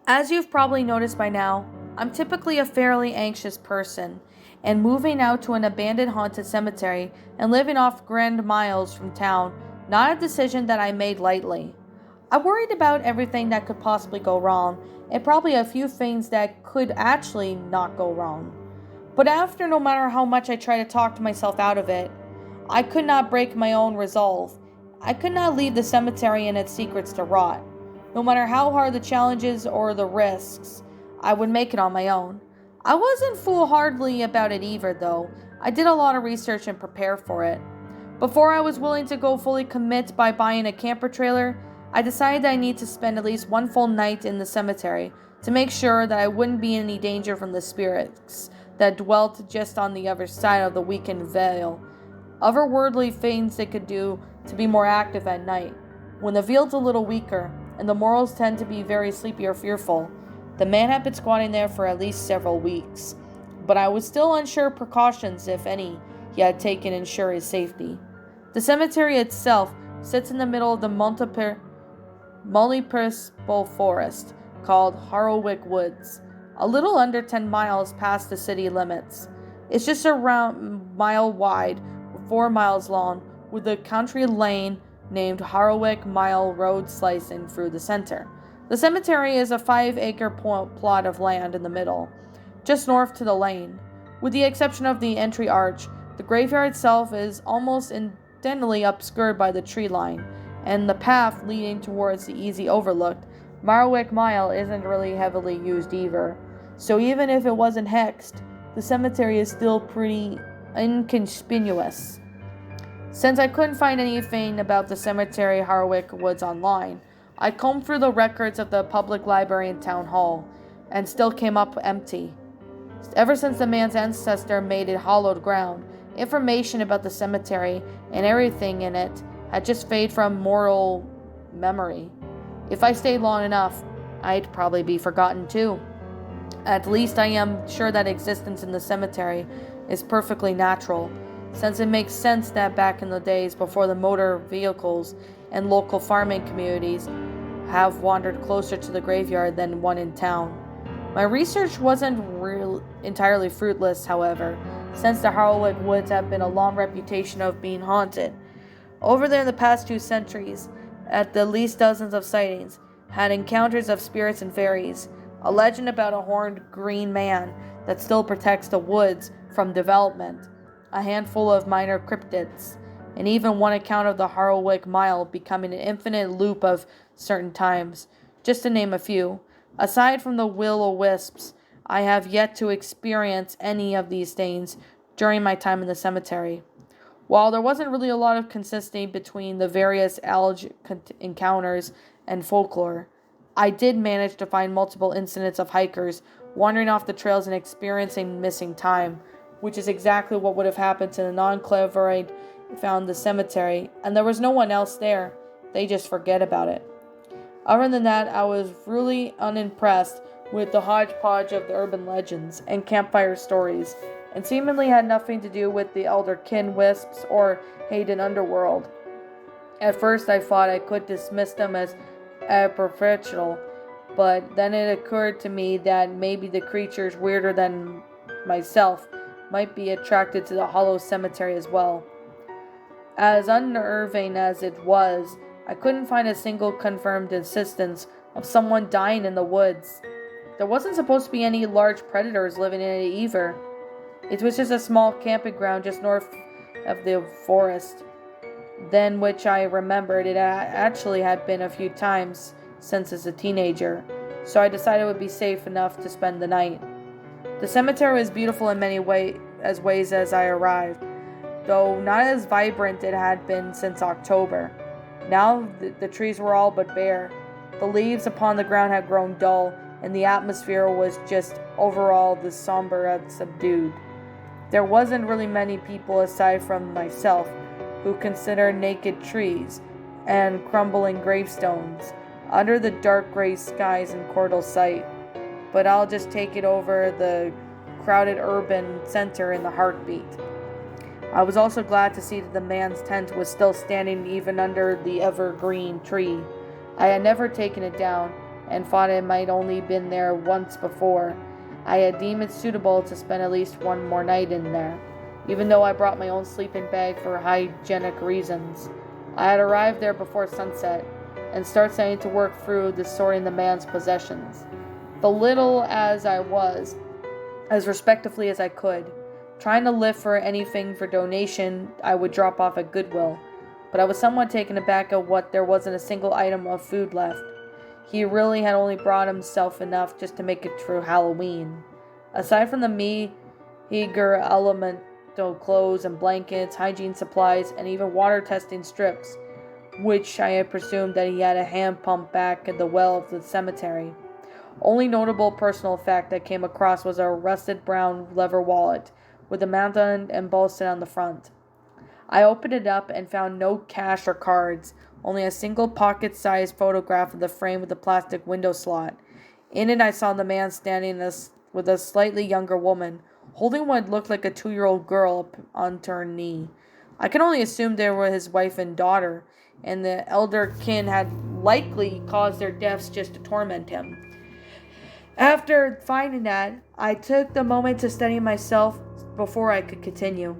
As you've probably noticed by now, I'm typically a fairly anxious person, and moving out to an abandoned haunted cemetery and living off grand miles from town, not a decision that I made lightly. I worried about everything that could possibly go wrong, and probably a few things that could actually not go wrong. But after no matter how much I tried to talk to myself out of it, I could not break my own resolve. I could not leave the cemetery and its secrets to rot. No matter how hard the challenges or the risks, I would make it on my own. I wasn't foolhardy about it either, though. I did a lot of research and prepare for it. Before I was willing to go fully commit by buying a camper trailer, I decided I need to spend at least one full night in the cemetery to make sure that I wouldn't be in any danger from the spirits that dwelt just on the other side of the weakened veil. Otherworldly things they could do to be more active at night. When the veil's a little weaker, and the morals tend to be very sleepy or fearful, the man had been squatting there for at least several weeks. But I was still unsure precautions, if any, he had taken to ensure his safety. The cemetery itself sits in the middle of the multiple forest called Harrowwick Woods, a little under 10 miles past the city limits. It's just around mile wide, 4 miles long, with a country lane named Harrowwick Mile Road slicing through the center. The cemetery is a 5-acre plot of land in the middle, just north to the lane. With the exception of the entry arch, the graveyard itself is almost intently obscured by the tree line, and the path leading towards the easy overlook, Marwick Mile, isn't really heavily used either. So even if it wasn't hexed, the cemetery is still pretty inconspicuous. Since I couldn't find anything about the cemetery Harwick Woods online, I combed through the records of the public library and town hall, and still came up empty. Ever since the man's ancestor made it hallowed ground, information about the cemetery and everything in it had just faded from mortal memory. If I stayed long enough, I'd probably be forgotten too. At least I am sure that existence in the cemetery is perfectly natural, since it makes sense that back in the days before the motor vehicles and local farming communities have wandered closer to the graveyard than one in town. My research wasn't entirely fruitless, however, since the Harrowwick Woods have been a long reputation of being haunted. Over there in the past 2 centuries, at the least dozens of sightings, had encounters of spirits and fairies, a legend about a horned green man that still protects the woods from development, a handful of minor cryptids, and even one account of the Harrowwick Mile becoming an infinite loop of certain times, just to name a few. Aside from the will-o'-wisps, I have yet to experience any of these things during my time in the cemetery. While there wasn't really a lot of consistency between the various alleged encounters and folklore, I did manage to find multiple incidents of hikers wandering off the trails and experiencing missing time, which is exactly what would have happened to the non-clever I found the cemetery, and there was no one else there. They just forget about it. Other than that, I was really unimpressed with the hodgepodge of the urban legends and campfire stories, and seemingly had nothing to do with the elder kin wisps or Hayden underworld. At first I thought I could dismiss them as superficial, but then it occurred to me that maybe the creatures weirder than myself might be attracted to the hollow cemetery as well. As unnerving as it was, I couldn't find a single confirmed instance of someone dying in the woods. There wasn't supposed to be any large predators living in it either. It was just a small camping ground just north of the forest, than which I remembered it actually had been a few times since as a teenager, so I decided it would be safe enough to spend the night. The cemetery was beautiful in many ways as I arrived, though not as vibrant it had been since October. Now the trees were all but bare. The leaves upon the ground had grown dull, and the atmosphere was just overall the somber and subdued. There wasn't really many people aside from myself who considered naked trees and crumbling gravestones under the dark gray skies in cordial sight, but I'll just take it over the crowded urban center in the heartbeat. I was also glad to see that the man's tent was still standing even under the evergreen tree. I had never taken it down, and thought it might only been there once before. I had deemed it suitable to spend at least one more night in there, even though I brought my own sleeping bag for hygienic reasons. I had arrived there before sunset, and started to work through sorting the man's possessions, belittle as I was, as respectfully as I could, trying to lift for anything for donation I would drop off at Goodwill, but I was somewhat taken aback at what there wasn't a single item of food left. He really had only brought himself enough just to make it through Halloween. Aside from the meager elemental clothes and blankets, hygiene supplies, and even water testing strips, which I had presumed that he had a hand pump back at the well of the cemetery. Only notable personal fact I came across was a rusted brown leather wallet with a mountain embossed on the front. I opened it up and found no cash or cards, only a single pocket-sized photograph of the frame with the plastic window slot. In it I saw the man standing with a slightly younger woman, holding what looked like a 2-year-old girl up onto her knee. I can only assume they were his wife and daughter, and the elder kin had likely caused their deaths just to torment him. After finding that, I took the moment to study myself before I could continue.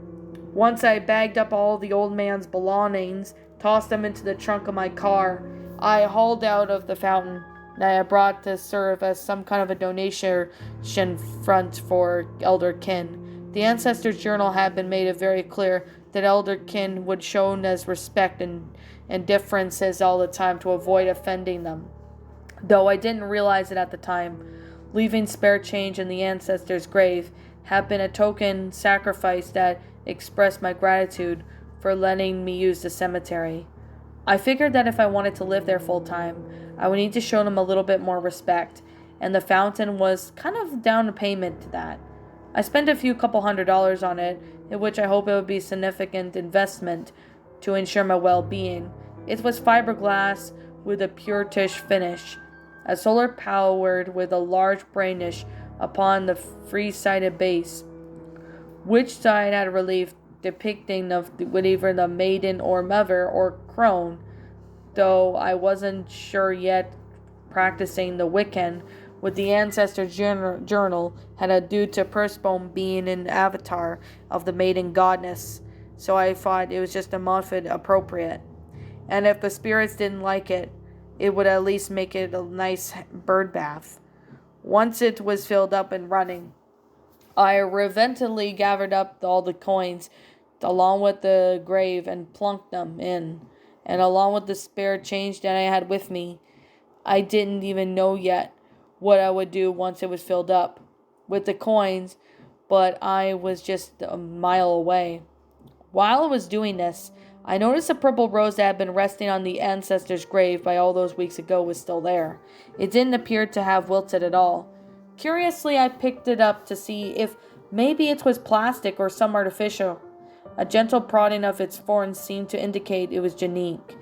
Once I bagged up all the old man's belongings, tossed them into the trunk of my car, I hauled out of the fountain that I had brought to serve as some kind of a donation front for elder kin. The ancestors' journal had been made it very clear that elder kin would show as respect and deferences all the time to avoid offending them, though I didn't realize it at the time. Leaving spare change in the ancestor's grave had been a token sacrifice that expressed my gratitude for letting me use the cemetery. I figured that if I wanted to live there full time, I would need to show them a little bit more respect, and the fountain was kind of down payment to that. I spent a few couple $100 on it, in which I hope it would be a significant investment to ensure my well-being. It was fiberglass with a pure-tish finish, a solar powered with a large brainish upon the three-sided base, which side had a relief depicting with either the maiden or mother or crone, though I wasn't sure yet. Practicing the Wiccan with the ancestor journal had a due to Persephone being an avatar of the maiden goddess, so I thought it was just a method appropriate, and if the spirits didn't like it, it would at least make it a nice bird bath. Once it was filled up and running, I reverently gathered up all the coins along with the grave and plunked them in, and along with the spare change that I had with me. I didn't even know yet what I would do once it was filled up with the coins, but I was just a mile away. While I was doing this, I noticed a purple rose that had been resting on the ancestor's grave by all those weeks ago was still there. It didn't appear to have wilted at all. Curiously, I picked it up to see if maybe it was plastic or some artificial. A gentle prodding of its thorns seemed to indicate it was unique,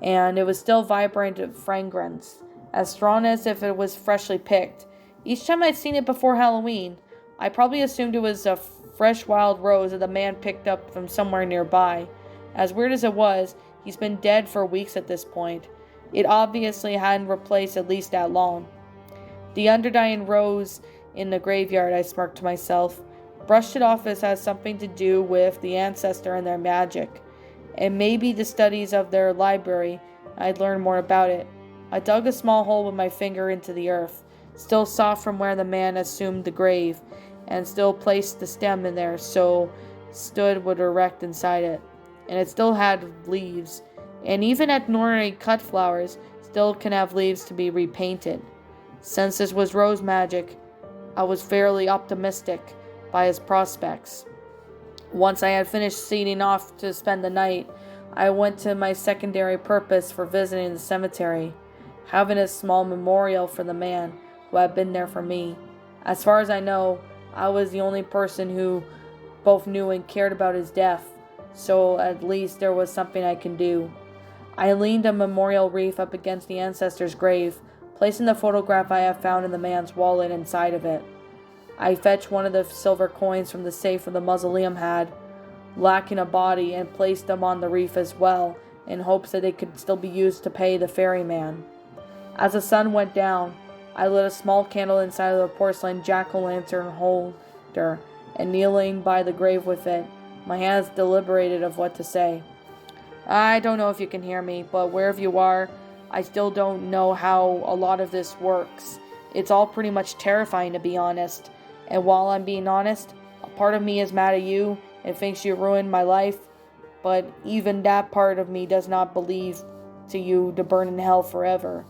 and it was still vibrant of fragrance, as strong as if it was freshly picked. Each time I'd seen it before Halloween, I probably assumed it was a fresh wild rose that the man picked up from somewhere nearby. As weird as it was, he's been dead for weeks at this point. It obviously hadn't replaced at least that long. The underdying rose in the graveyard, I smirked to myself, brushed it off as has something to do with the ancestor and their magic, and maybe the studies of their library. I'd learn more about it. I dug a small hole with my finger into the earth, still soft from where the man assumed the grave, and still placed the stem in there so stood would erect inside it. And it still had leaves, and even at ordinary cut flowers still can have leaves to be repainted. Since this was rose magic, I was fairly optimistic by his prospects. Once I had finished seeding off to spend the night, I went to my secondary purpose for visiting the cemetery, having a small memorial for the man who had been there for me. As far as I know, I was the only person who both knew and cared about his death, so at least there was something I can do. I leaned a memorial wreath up against the ancestor's grave, placing the photograph I had found in the man's wallet inside of it. I fetched one of the silver coins from the safe the mausoleum had, lacking a body, and placed them on the wreath as well, in hopes that they could still be used to pay the ferryman. As the sun went down, I lit a small candle inside of the porcelain jack-o'-lantern holder, and kneeling by the grave with it, my hands deliberated of what to say. I don't know if you can hear me, but wherever you are, I still don't know how a lot of this works. It's all pretty much terrifying, to be honest. And while I'm being honest, a part of me is mad at you and thinks you ruined my life, but even that part of me does not believe to you to burn in hell forever.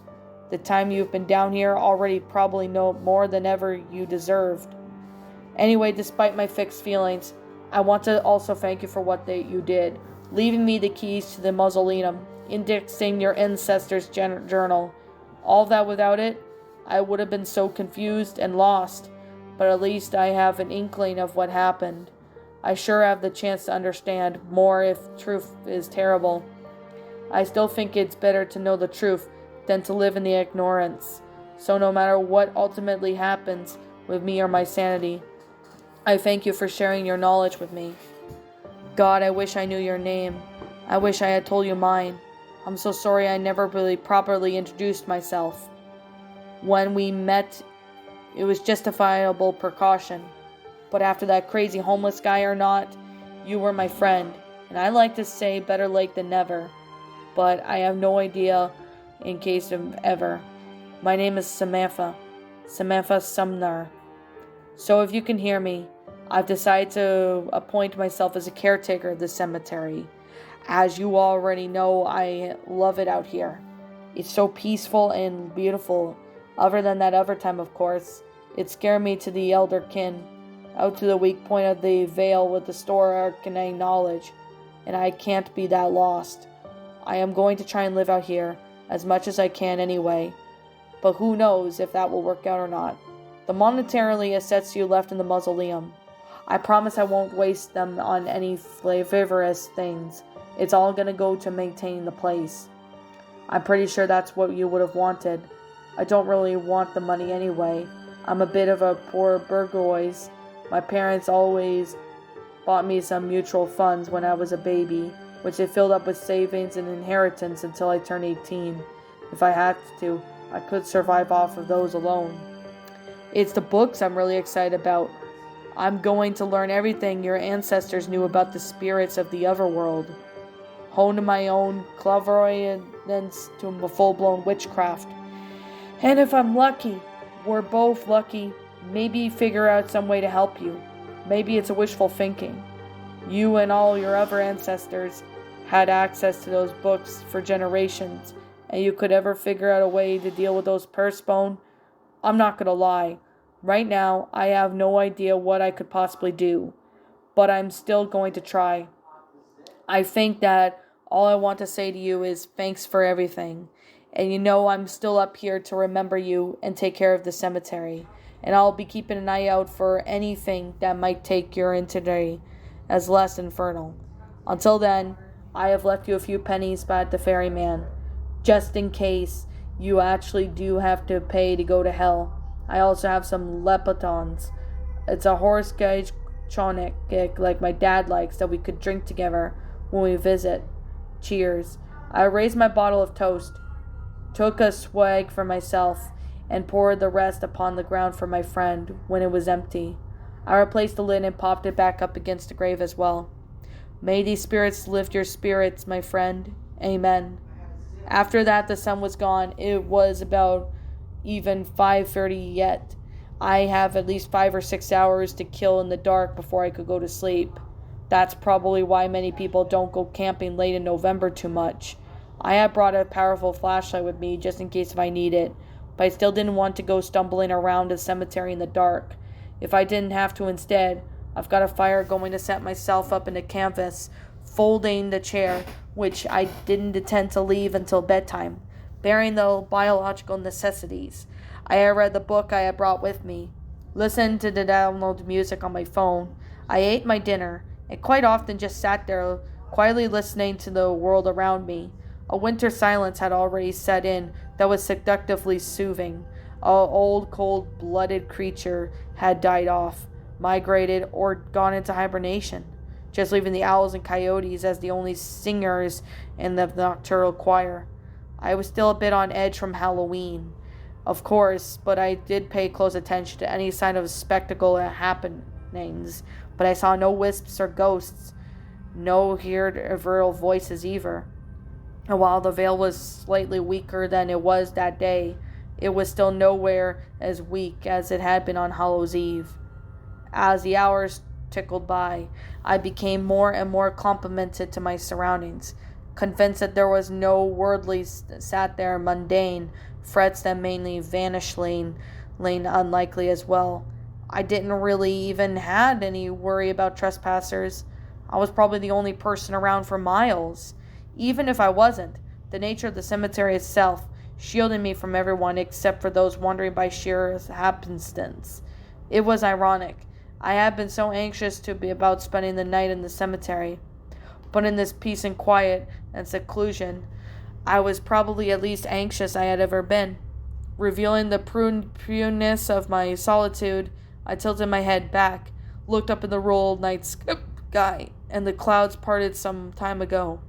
The time you've been down here already probably know more than ever you deserved. Anyway, despite my fixed feelings, I want to also thank you for what you did, leaving me the keys to the mausoleum, indexing your ancestors' journal. All that without it, I would have been so confused and lost, but at least I have an inkling of what happened. I sure have the chance to understand more if truth is terrible. I still think it's better to know the truth than to live in the ignorance. So no matter what ultimately happens with me or my sanity, I thank you for sharing your knowledge with me. God, I wish I knew your name. I wish I had told you mine. I'm so sorry I never really properly introduced myself. When we met, it was justifiable precaution. But after that crazy homeless guy or not, you were my friend. And I like to say better late than never. But I have no idea in case of ever. My name is Samantha Sumner. So if you can hear me, I've decided to appoint myself as a caretaker of the cemetery. As you already know, I love it out here. It's so peaceful and beautiful. Other than that other time, of course, it scared me to the elder kin, out to the weak point of the veil with the store arcane knowledge, and I can't be that lost. I am going to try and live out here, as much as I can anyway, but who knows if that will work out or not. The monetarily assets you left in the mausoleum, I promise I won't waste them on any flavorous things. It's all gonna go to maintain the place. I'm pretty sure that's what you would have wanted. I don't really want the money anyway. I'm a bit of a poor bourgeois. My parents always bought me some mutual funds when I was a baby, which they filled up with savings and inheritance until I turned 18. If I had to, I could survive off of those alone. It's the books I'm really excited about. I'm going to learn everything your ancestors knew about the spirits of the otherworld. Hone my own clairvoyance to a full-blown witchcraft. And if I'm lucky, we're both lucky, maybe figure out some way to help you. Maybe it's a wishful thinking. You and all your other ancestors had access to those books for generations, and you could ever figure out a way to deal with those purse bone. I'm not gonna lie. Right now, I have no idea what I could possibly do, but I'm still going to try. I think that all I want to say to you is thanks for everything. And you know I'm still up here to remember you and take care of the cemetery. And I'll be keeping an eye out for anything that might take your entity as less infernal. Until then, I have left you a few pennies by the ferryman, just in case you actually do have to pay to go to hell. I also have some leptons. It's a horse gauge tonic like my dad likes that we could drink together when we visit. Cheers. I raised my bottle of toast, took a swag for myself, and poured the rest upon the ground for my friend when it was empty. I replaced the lid and popped it back up against the grave as well. May these spirits lift your spirits, my friend. Amen. After that, the sun was gone. It was about even 5:30 yet. I have at least 5 or 6 hours to kill in the dark before I could go to sleep. That's probably why many people don't go camping late in November too much. I had brought a powerful flashlight with me just in case if I need it, but I still didn't want to go stumbling around a cemetery in the dark. If I didn't have to instead, I've got a fire going to set myself up in the canvas, folding the chair, which I didn't intend to leave until bedtime, bearing the biological necessities. I had read the book I had brought with me, listened to the download music on my phone. I ate my dinner, and quite often just sat there, quietly listening to the world around me. A winter silence had already set in that was seductively soothing. An old, cold-blooded creature had died off, migrated, or gone into hibernation, just leaving the owls and coyotes as the only singers in the nocturnal choir. I was still a bit on edge from Halloween, of course, but I did pay close attention to any sign of spectacle happenings. But I saw no wisps or ghosts, no heard virile voices either. And while the veil was slightly weaker than it was that day, it was still nowhere as weak as it had been on Hallows Eve. As the hours tickled by, I became more and more complimented to my surroundings, convinced that there was no worldly sat there mundane frets that mainly vanishing lane unlikely as well. I didn't really even had any worry about trespassers. I was probably the only person around for miles. Even if I wasn't, the nature of the cemetery itself shielded me from everyone except for those wandering by sheer happenstance. It was ironic. I had been so anxious to be about spending the night in the cemetery, but in this peace and quiet and seclusion, I was probably at least anxious I had ever been. Revealing the prudeness of my solitude, I tilted my head back, looked up in the rolled night sky, and the clouds parted some time ago.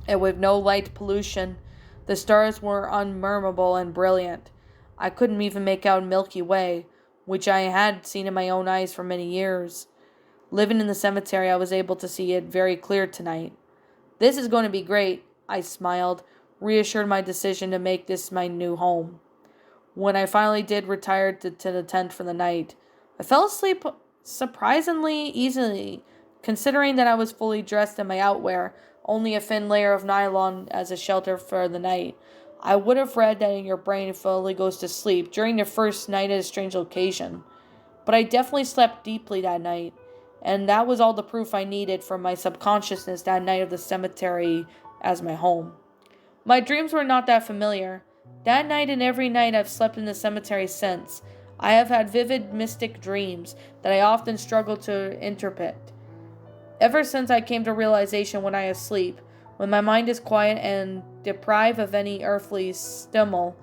And with no light pollution, the stars were unmurmurable and brilliant. I couldn't even make out Milky Way, which I had seen in my own eyes for many years. Living in the cemetery, I was able to see it very clear tonight. This is going to be great, I smiled, reassured my decision to make this my new home. When I finally did retire to the tent for the night, I fell asleep surprisingly easily, considering that I was fully dressed in my outwear, only a thin layer of nylon as a shelter for the night. I would have read that your brain fully goes to sleep during your first night at a strange location. But I definitely slept deeply that night, and that was all the proof I needed for my subconsciousness that night of the cemetery as my home. My dreams were not that familiar. That night and every night I've slept in the cemetery since, I have had vivid mystic dreams that I often struggle to interpret. Ever since I came to realization when I am asleep, when my mind is quiet and deprived of any earthly stimul,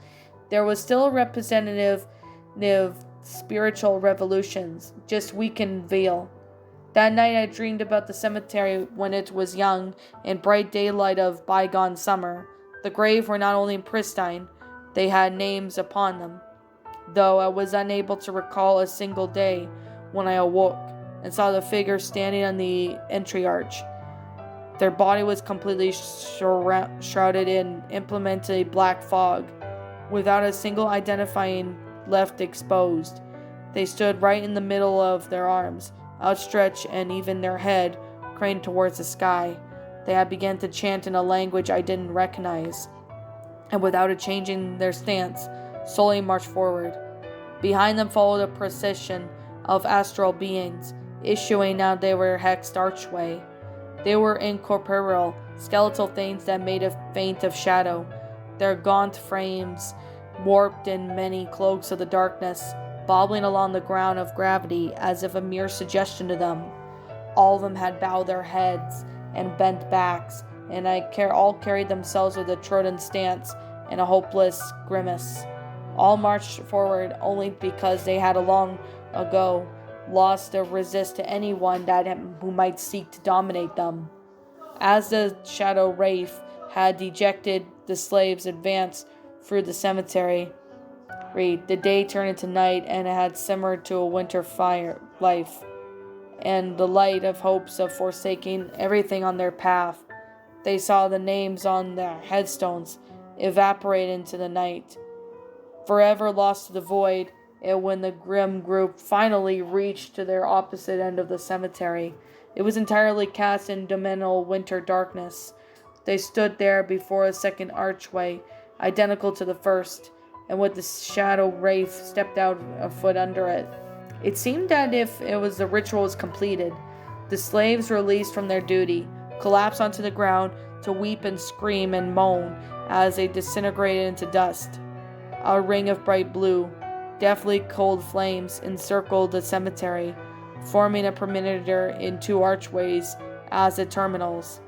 there was still a representative spiritual revolutions, just weakened veil. That night I dreamed about the cemetery when it was young, in bright daylight of bygone summer. The graves were not only pristine, they had names upon them, though I was unable to recall a single day when I awoke and saw the figure standing on the entry arch. Their body was completely shrouded in implemented black fog, without a single identifying left exposed. They stood right in the middle of their arms, outstretched, and even their head craned towards the sky. They had begun to chant in a language I didn't recognize, and without a changing their stance, slowly marched forward. Behind them followed a procession of astral beings, issuing out they were hexed archway. They were incorporeal, skeletal things that made a feint of shadow, their gaunt frames warped in many cloaks of the darkness, bobbling along the ground of gravity as if a mere suggestion to them. All of them had bowed their heads and bent backs, and all carried themselves with a trodden stance and a hopeless grimace. All marched forward only because they had long ago lost their resist to anyone who might seek to dominate them. As the shadow wraith had dejected, the slaves advanced through the cemetery. The day turned into night, and it had simmered to a winter fire life, and the light of hopes of forsaking everything on their path. They saw the names on their headstones evaporate into the night, forever lost to the void. And when the grim group finally reached to their opposite end of the cemetery, it was entirely cast in dominical winter darkness. They stood there before a second archway, identical to the first, and with the shadow wraith stepped out a foot under it. It seemed that if the ritual was completed, the slaves released from their duty collapsed onto the ground to weep and scream and moan as they disintegrated into dust. A ring of bright blue, deathly cold flames encircled the cemetery, forming a perimeter in two archways as the terminals.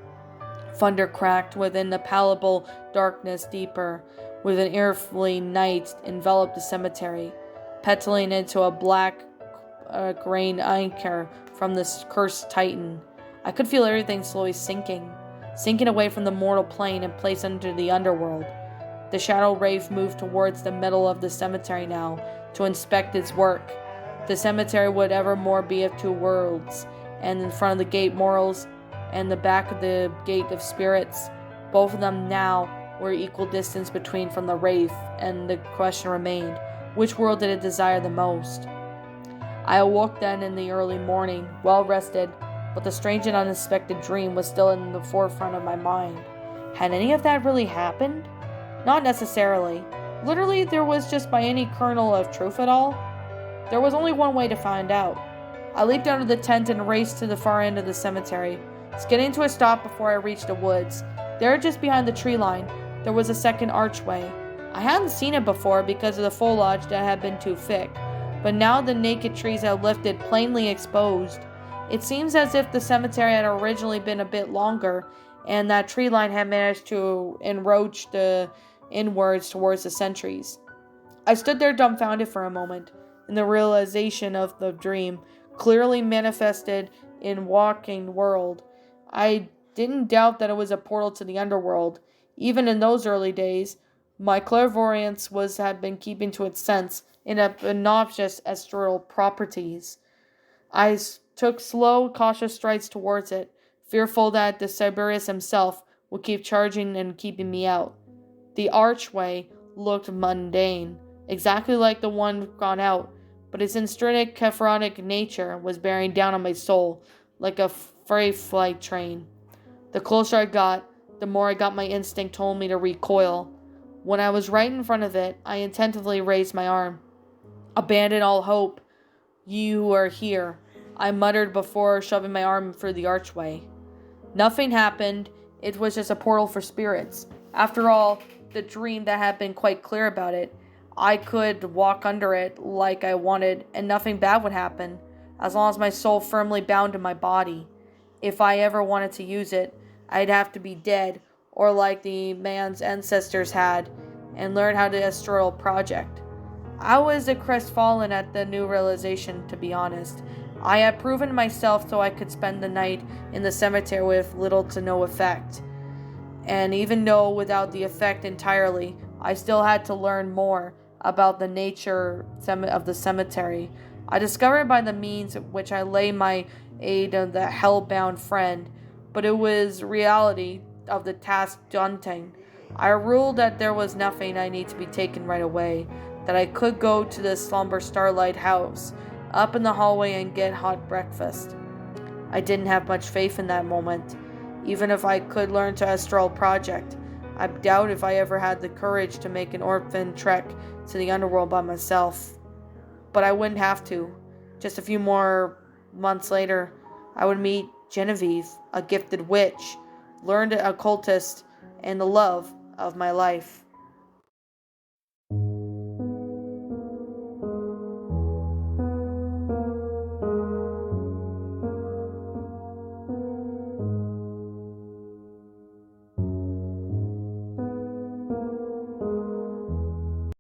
Thunder cracked within the palpable darkness deeper, with an earthly night enveloped the cemetery, petling into a black grain anchor from this cursed titan. I could feel everything slowly sinking away from the mortal plane and placed into the underworld. The shadow wraith moved towards the middle of the cemetery now to inspect its work. The cemetery would evermore be of two worlds, and in front of the gate morals and the back of the gate of spirits, both of them now were equal distance between from the wraith, and the question remained, which world did it desire the most? I awoke then in the early morning, well rested, but the strange and unexpected dream was still in the forefront of my mind. Had any of that really happened? Not necessarily. Literally, there was just by any kernel of truth at all. There was only one way to find out. I leaped out of the tent and raced to the far end of the cemetery, skidding to a stop before I reached the woods. There, just behind the tree line, there was a second archway. I hadn't seen it before because of the foliage that had been too thick, but now the naked trees had lifted, plainly exposed. It seems as if the cemetery had originally been a bit longer, and that tree line had managed to encroach inwards towards the sentries. I stood there dumbfounded for a moment, in the realization of the dream, clearly manifested in walking world. I didn't doubt that it was a portal to the underworld. Even in those early days, my clairvoyance had been keeping to its sense in obnoxious astral properties. I took slow, cautious strides towards it, fearful that the Cerberus himself would keep charging and keeping me out. The archway looked mundane, exactly like the one gone out, but its intrinsic caphonic nature was bearing down on my soul like a freight train. The closer I got, the more my instinct told me to recoil. When I was right in front of it, I attentively raised my arm. "Abandon all hope. You are here," I muttered before shoving my arm through the archway. Nothing happened. It was just a portal for spirits. After all, the dream that had been quite clear about it. I could walk under it like I wanted, and nothing bad would happen, as long as my soul firmly bound to my body. If I ever wanted to use it, I'd have to be dead, or like the man's ancestors had, and learn how to astral project. I was crestfallen at the new realization, to be honest. I had proven myself so I could spend the night in the cemetery with little to no effect. And even though without the effect entirely, I still had to learn more about the nature of the cemetery. I discovered by the means which I lay my aid of the hell-bound friend, but it was reality of the task daunting. I ruled that there was nothing I need to be taken right away, that I could go to the slumber starlight house, up in the hallway and get hot breakfast. I didn't have much faith in that moment. Even if I could learn to astral project, I doubt if I ever had the courage to make an orphan trek to the underworld by myself. But I wouldn't have to. Just a few more months later, I would meet Genevieve, a gifted witch, learned occultist, and the love of my life.